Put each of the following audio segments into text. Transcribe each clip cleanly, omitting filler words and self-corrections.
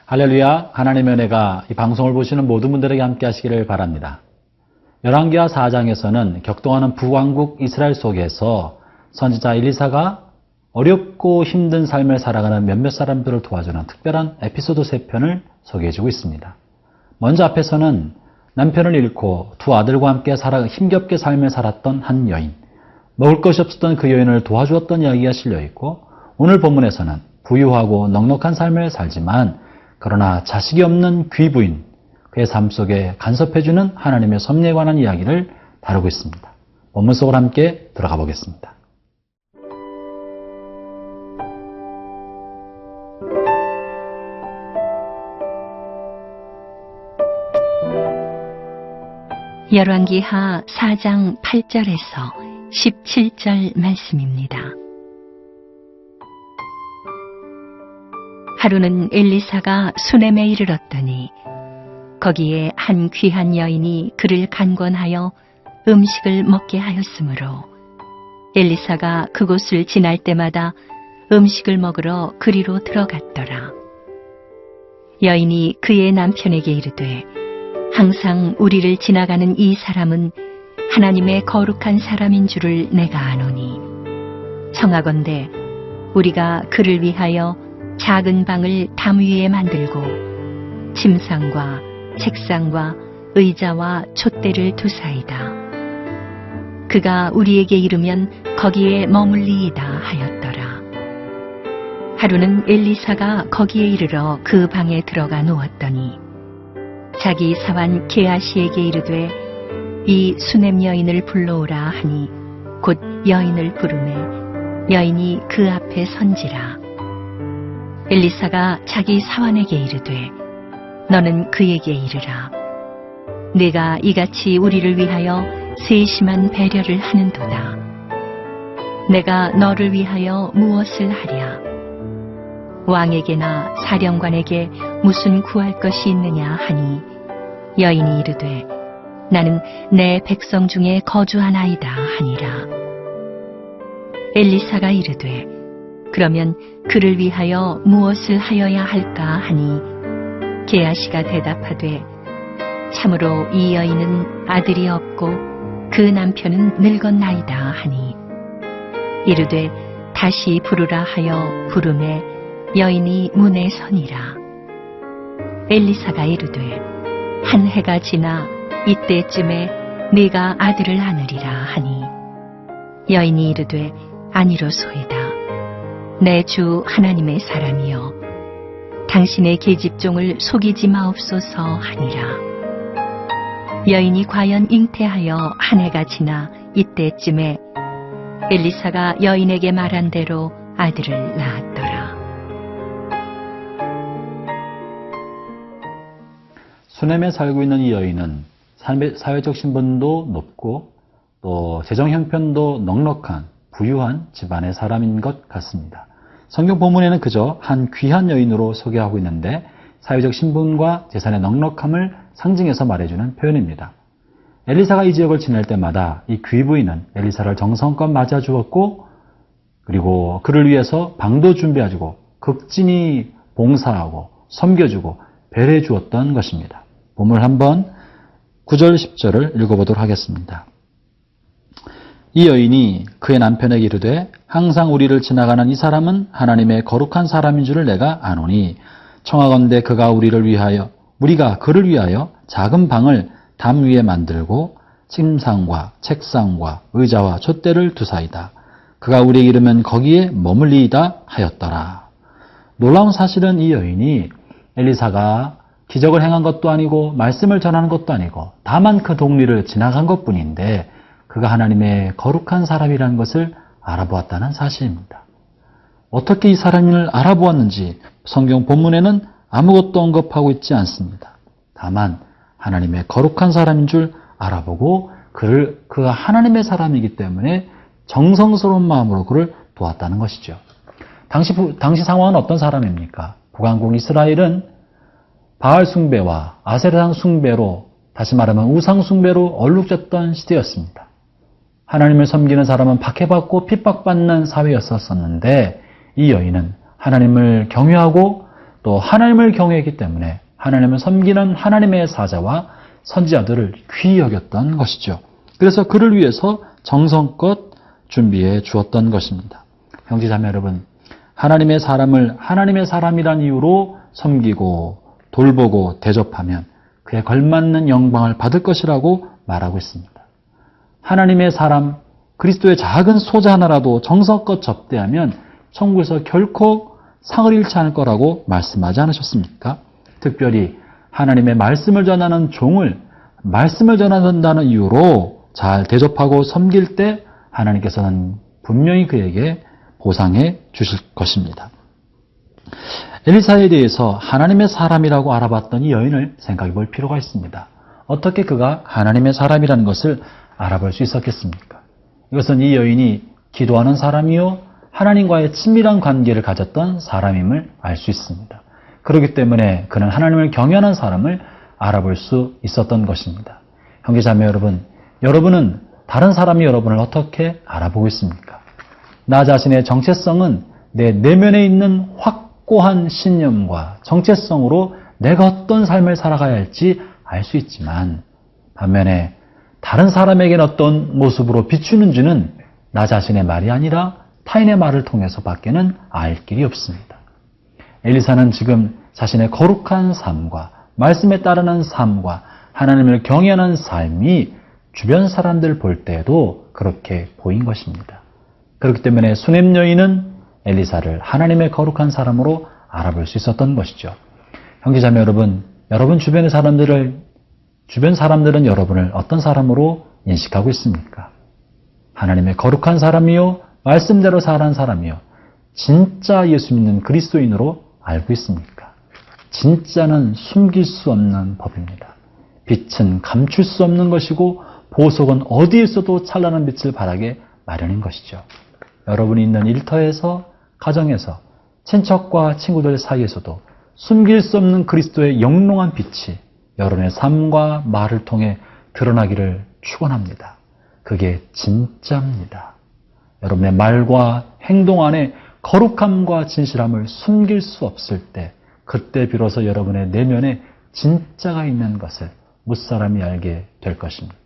할렐루야, 하나님의 은혜가 이 방송을 보시는 모든 분들에게 함께 하시기를 바랍니다. 열왕기하 4장에서는 격동하는 북왕국 이스라엘 속에서 선지자 엘리사가 어렵고 힘든 삶을 살아가는 몇몇 사람들을 도와주는 특별한 에피소드 3편을 소개해주고 있습니다. 먼저 앞에서는 남편을 잃고 두 아들과 함께 힘겹게 삶을 살았던 한 여인, 먹을 것이 없었던 그 여인을 도와주었던 이야기가 실려있고, 오늘 본문에서는 부유하고 넉넉한 삶을 살지만 그러나 자식이 없는 귀부인, 그의 삶 속에 간섭해주는 하나님의 섭리에 관한 이야기를 다루고 있습니다. 본문 속으로 함께 들어가 보겠습니다. 열왕기하 4장 8절에서 17절 말씀입니다. 하루는 엘리사가 수넴에 이르렀더니 거기에 한 귀한 여인이 그를 간권하여 음식을 먹게 하였으므로 엘리사가 그곳을 지날 때마다 음식을 먹으러 그리로 들어갔더라. 여인이 그의 남편에게 이르되 항상 우리를 지나가는 이 사람은 하나님의 거룩한 사람인 줄을 내가 아노니 청하건대 우리가 그를 위하여 작은 방을 담 위에 만들고 침상과 책상과 의자와 촛대를 두사이다. 그가 우리에게 이르면 거기에 머물리이다 하였더라. 하루는 엘리사가 거기에 이르러 그 방에 들어가 누웠더니 자기 사환 게하시에게 이르되 이 수넴 여인을 불러오라 하니 곧 여인을 부르매 여인이 그 앞에 선지라. 엘리사가 자기 사환에게 이르되 너는 그에게 이르라. 네가 이같이 우리를 위하여 세심한 배려를 하는도다. 내가 너를 위하여 무엇을 하랴? 왕에게나 사령관에게 무슨 구할 것이 있느냐 하니 여인이 이르되 나는 내 백성 중에 거주하나이다 하니라. 엘리사가 이르되 그러면 그를 위하여 무엇을 하여야 할까 하니 게하시가 대답하되 참으로 이 여인은 아들이 없고 그 남편은 늙었나이다 하니 이르되 다시 부르라 하여 부르매 여인이 문에 서니라. 엘리사가 이르되 한 해가 지나 이때쯤에 네가 아들을 안으리라 하니 여인이 이르되 아니로소이다. 내 주 하나님의 사람이여 당신의 계집종을 속이지 마옵소서 하니라. 여인이 과연 잉태하여 한 해가 지나 이때쯤에 엘리사가 여인에게 말한 대로 아들을 낳았더라. 수넴에 살고 있는 이 여인은 사회적 신분도 높고 또 재정 형편도 넉넉한 부유한 집안의 사람인 것 같습니다. 성경 본문에는 그저 한 귀한 여인으로 소개하고 있는데 사회적 신분과 재산의 넉넉함을 상징해서 말해주는 표현입니다. 엘리사가 이 지역을 지날 때마다 이 귀부인은 엘리사를 정성껏 맞아주었고 그리고 그를 위해서 방도 준비해주고 극진히 봉사하고 섬겨주고 배려해 주었던 것입니다. 본문을 한번 9절 10절을 읽어보도록 하겠습니다. 이 여인이 그의 남편에게 이르되 항상 우리를 지나가는 이 사람은 하나님의 거룩한 사람인 줄을 내가 아노니 청하건대 우리가 그를 위하여 작은 방을 담 위에 만들고 침상과 책상과 의자와 촛대를 두사이다. 그가 우리에게 이르면 거기에 머물리이다 하였더라. 놀라운 사실은 이 여인이 엘리사가 기적을 행한 것도 아니고 말씀을 전하는 것도 아니고 다만 그 동리를 지나간 것뿐인데 그가 하나님의 거룩한 사람이라는 것을 알아보았다는 사실입니다. 어떻게 이 사람을 알아보았는지 성경 본문에는 아무것도 언급하고 있지 않습니다. 다만 하나님의 거룩한 사람인 줄 알아보고 그가 하나님의 사람이기 때문에 정성스러운 마음으로 그를 도왔다는 것이죠. 당시 상황은 어떤 사람입니까? 북왕국 이스라엘은 바알 숭배와 아세라 숭배로, 다시 말하면 우상 숭배로 얼룩졌던 시대였습니다. 하나님을 섬기는 사람은 박해받고 핍박받는 사회였었는데 이 여인은 하나님을 경외하고 또 하나님을 경외했기 때문에 하나님을 섬기는 하나님의 사자와 선지자들을 귀히 여겼던 것이죠. 그래서 그를 위해서 정성껏 준비해 주었던 것입니다. 형제자매 여러분, 하나님의 사람을 하나님의 사람이란 이유로 섬기고 돌보고 대접하면 그에 걸맞는 영광을 받을 것이라고 말하고 있습니다. 하나님의 사람, 그리스도의 작은 소자 하나라도 정성껏 접대하면 천국에서 결코 상을 잃지 않을 거라고 말씀하지 않으셨습니까? 특별히 하나님의 말씀을 전하는 종을 말씀을 전한다는 이유로 잘 대접하고 섬길 때 하나님께서는 분명히 그에게 보상해 주실 것입니다. 엘리사에 대해서 하나님의 사람이라고 알아봤던 이 여인을 생각해 볼 필요가 있습니다. 어떻게 그가 하나님의 사람이라는 것을 알아볼 수 있었겠습니까? 이것은 이 여인이 기도하는 사람이요 하나님과의 친밀한 관계를 가졌던 사람임을 알 수 있습니다. 그렇기 때문에 그는 하나님을 경외하는 사람을 알아볼 수 있었던 것입니다. 형제자매 여러분, 여러분은 다른 사람이 여러분을 어떻게 알아보고 있습니까? 나 자신의 정체성은 내 내면에 있는 확고한 신념과 정체성으로 내가 어떤 삶을 살아가야 할지 알 수 있지만 반면에 다른 사람에게는 어떤 모습으로 비추는지는 나 자신의 말이 아니라 타인의 말을 통해서 밖에는 알 길이 없습니다. 엘리사는 지금 자신의 거룩한 삶과 말씀에 따르는 삶과 하나님을 경외하는 삶이 주변 사람들 볼 때에도 그렇게 보인 것입니다. 그렇기 때문에 수넴 여인은 엘리사를 하나님의 거룩한 사람으로 알아볼 수 있었던 것이죠. 형제자매 여러분, 여러분 주변 사람들은 여러분을 어떤 사람으로 인식하고 있습니까? 하나님의 거룩한 사람이요, 말씀대로 살아가는 사람이요, 진짜 예수 믿는 그리스도인으로 알고 있습니까? 진짜는 숨길 수 없는 법입니다. 빛은 감출 수 없는 것이고 보석은 어디에 있어도 찬란한 빛을 발하게 마련인 것이죠. 여러분이 있는 일터에서, 가정에서, 친척과 친구들 사이에서도 숨길 수 없는 그리스도의 영롱한 빛이 여러분의 삶과 말을 통해 드러나기를 축원합니다. 그게 진짜입니다. 여러분의 말과 행동 안에 거룩함과 진실함을 숨길 수 없을 때, 그때 비로소 여러분의 내면에 진짜가 있는 것을 무사람이 알게 될 것입니다.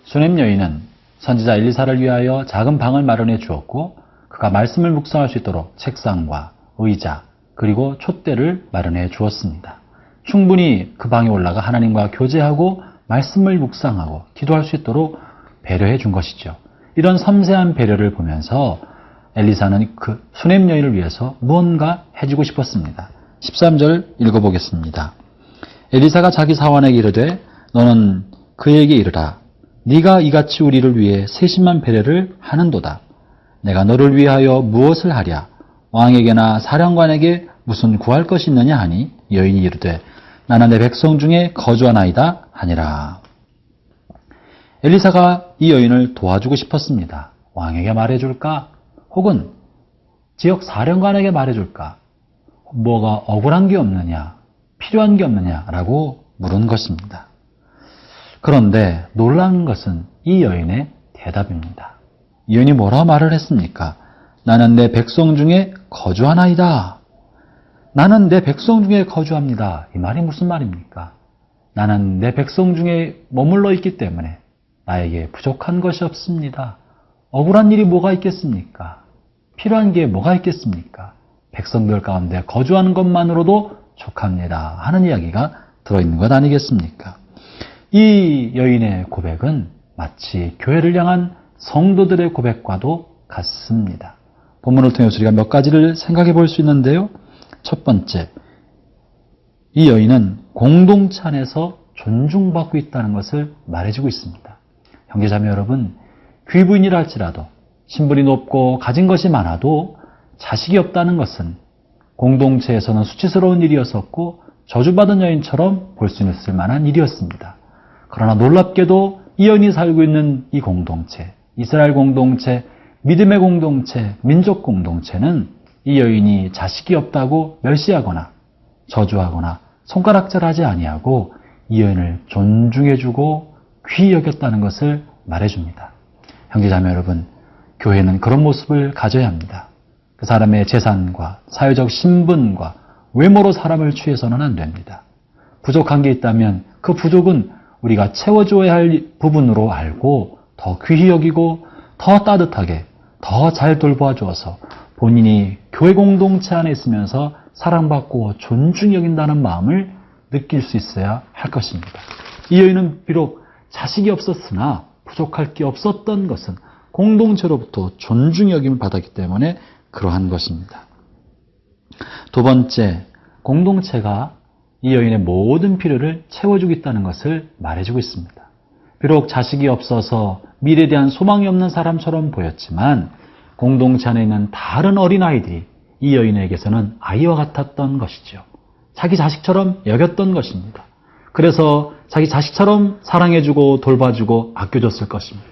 수넴 여인은 선지자 엘리사를 위하여 작은 방을 마련해 주었고 그가 말씀을 묵상할 수 있도록 책상과 의자 그리고 촛대를 마련해 주었습니다. 충분히 그 방에 올라가 하나님과 교제하고 말씀을 묵상하고 기도할 수 있도록 배려해 준 것이죠. 이런 섬세한 배려를 보면서 엘리사는 그 수넴 여인을 위해서 무언가 해주고 싶었습니다. 13절 읽어보겠습니다. 엘리사가 자기 사환에게 이르되 너는 그에게 이르라. 네가 이같이 우리를 위해 세심한 배려를 하는도다. 내가 너를 위하여 무엇을 하랴? 왕에게나 사령관에게 무슨 구할 것이 있느냐 하니 여인이 이르되 나는 내 백성 중에 거주하나이다 하니라. 엘리사가 이 여인을 도와주고 싶었습니다. 왕에게 말해줄까? 혹은 지역 사령관에게 말해줄까? 뭐가 억울한 게 없느냐? 필요한 게 없느냐라고 물은 것입니다. 그런데 놀라운 것은 이 여인의 대답입니다. 이 여인이 뭐라 말을 했습니까? 나는 내 백성 중에 거주하나이다. 나는 내 백성 중에 거주합니다. 이 말이 무슨 말입니까? 나는 내 백성 중에 머물러 있기 때문에 나에게 부족한 것이 없습니다. 억울한 일이 뭐가 있겠습니까? 필요한 게 뭐가 있겠습니까? 백성들 가운데 거주하는 것만으로도 족합니다. 하는 이야기가 들어있는 것 아니겠습니까? 이 여인의 고백은 마치 교회를 향한 성도들의 고백과도 같습니다. 본문을 통해서 우리가 몇 가지를 생각해 볼 수 있는데요. 첫 번째, 이 여인은 공동체 안에서 존중받고 있다는 것을 말해주고 있습니다. 형제자매 여러분, 귀부인이라 할지라도 신분이 높고 가진 것이 많아도 자식이 없다는 것은 공동체에서는 수치스러운 일이었었고 저주받은 여인처럼 볼 수 있을 만한 일이었습니다. 그러나 놀랍게도 이 여인이 살고 있는 이 공동체, 이스라엘 공동체, 믿음의 공동체, 민족 공동체는 이 여인이 자식이 없다고 멸시하거나 저주하거나 손가락질하지 아니하고 이 여인을 존중해주고 귀히 여겼다는 것을 말해줍니다. 형제자매 여러분, 교회는 그런 모습을 가져야 합니다. 그 사람의 재산과 사회적 신분과 외모로 사람을 취해서는 안 됩니다. 부족한 게 있다면 그 부족은 우리가 채워줘야 할 부분으로 알고 더 귀히 여기고 더 따뜻하게 더 잘 돌보아 주어서 본인이 교회 공동체 안에 있으면서 사랑받고 존중 여긴다는 마음을 느낄 수 있어야 할 것입니다. 이 여인은 비록 자식이 없었으나 부족할 게 없었던 것은 공동체로부터 존중 여김을 받았기 때문에 그러한 것입니다. 두 번째, 공동체가 이 여인의 모든 필요를 채워주겠다는 것을 말해주고 있습니다. 비록 자식이 없어서 미래에 대한 소망이 없는 사람처럼 보였지만 공동체 안에 있는 다른 어린아이들이 이 여인에게서는 아이와 같았던 것이죠. 자기 자식처럼 여겼던 것입니다. 그래서 자기 자식처럼 사랑해주고 돌봐주고 아껴줬을 것입니다.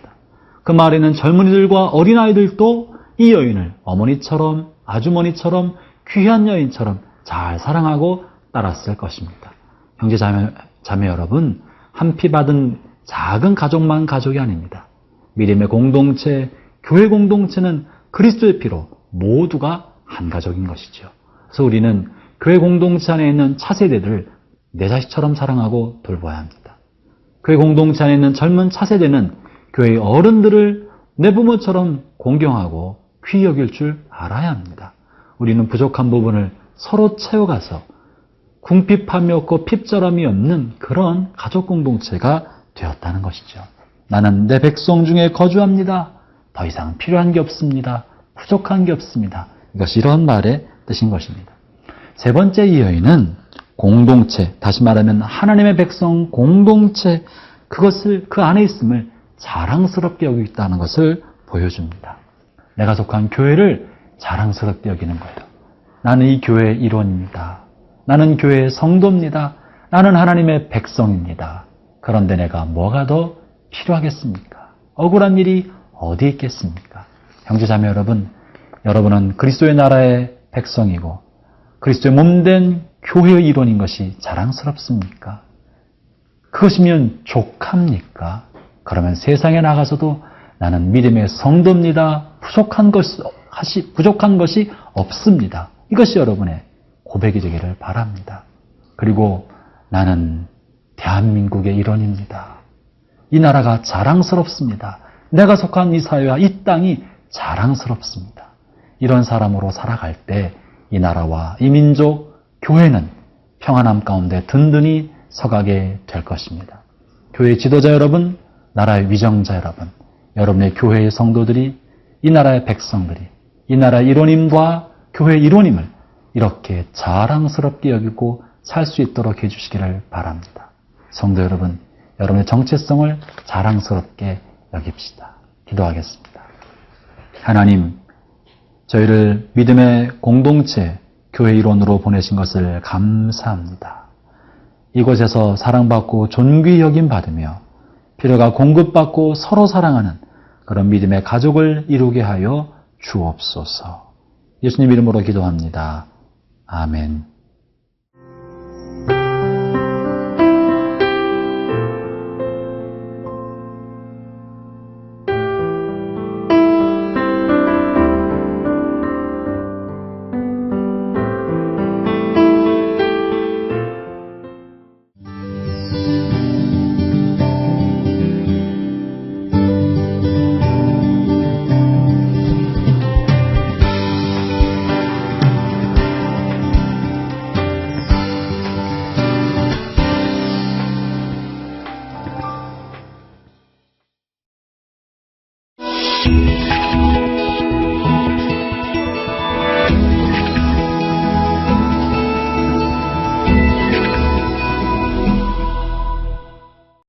그 마을에는 젊은이들과 어린아이들도 이 여인을 어머니처럼 아주머니처럼 귀한 여인처럼 잘 사랑하고 따랐을 것입니다. 형제 자매 여러분, 한 피 받은 작은 가족만 가족이 아닙니다. 믿음의 공동체, 교회 공동체는 그리스도의 피로 모두가 한 가족인 것이죠. 그래서 우리는 교회 공동체 안에 있는 차세대들을 내 자식처럼 사랑하고 돌봐야 합니다. 교회 공동체 안에 있는 젊은 차세대는 교회의 어른들을 내 부모처럼 공경하고 귀히 여길 줄 알아야 합니다. 우리는 부족한 부분을 서로 채워가서 궁핍함이 없고 핍절함이 없는 그런 가족 공동체가 되었다는 것이죠. 나는 내 백성 중에 거주합니다. 더 이상 필요한 게 없습니다. 부족한 게 없습니다. 이것이 이런 말의 뜻인 것입니다. 세 번째, 이 여인은 공동체, 다시 말하면 하나님의 백성 공동체, 그것을 그 안에 있음을 자랑스럽게 여기고 있다는 것을 보여줍니다. 내가 속한 교회를 자랑스럽게 여기는 거예요. 나는 이 교회의 일원입니다. 나는 교회의 성도입니다. 나는 하나님의 백성입니다. 그런데 내가 뭐가 더 필요하겠습니까? 억울한 일이 어디 있겠습니까? 형제자매 여러분, 여러분은 그리스도의 나라의 백성이고 그리스도의 몸된 교회의 일원인 것이 자랑스럽습니까? 그것이면 족합니까? 그러면 세상에 나가서도 나는 믿음의 성도입니다. 부족한 것이 없습니다. 이것이 여러분의 고백이 되기를 바랍니다. 그리고 나는 대한민국의 일원입니다. 이 나라가 자랑스럽습니다. 내가 속한 이 사회와 이 땅이 자랑스럽습니다. 이런 사람으로 살아갈 때 이 나라와 이 민족, 교회는 평안함 가운데 든든히 서가게 될 것입니다. 교회 지도자 여러분, 나라의 위정자 여러분, 여러분의 교회의 성도들이, 이 나라의 백성들이, 이 나라의 일원임과 교회의 일원임을 이렇게 자랑스럽게 여기고 살 수 있도록 해주시기를 바랍니다. 성도 여러분, 여러분의 정체성을 자랑스럽게 여깁시다. 기도하겠습니다. 하나님, 저희를 믿음의 공동체, 교회 일원으로 보내신 것을 감사합니다. 이곳에서 사랑받고 존귀 여김 받으며 필요가 공급받고 서로 사랑하는 그런 믿음의 가족을 이루게 하여 주옵소서. 예수님 이름으로 기도합니다. 아멘.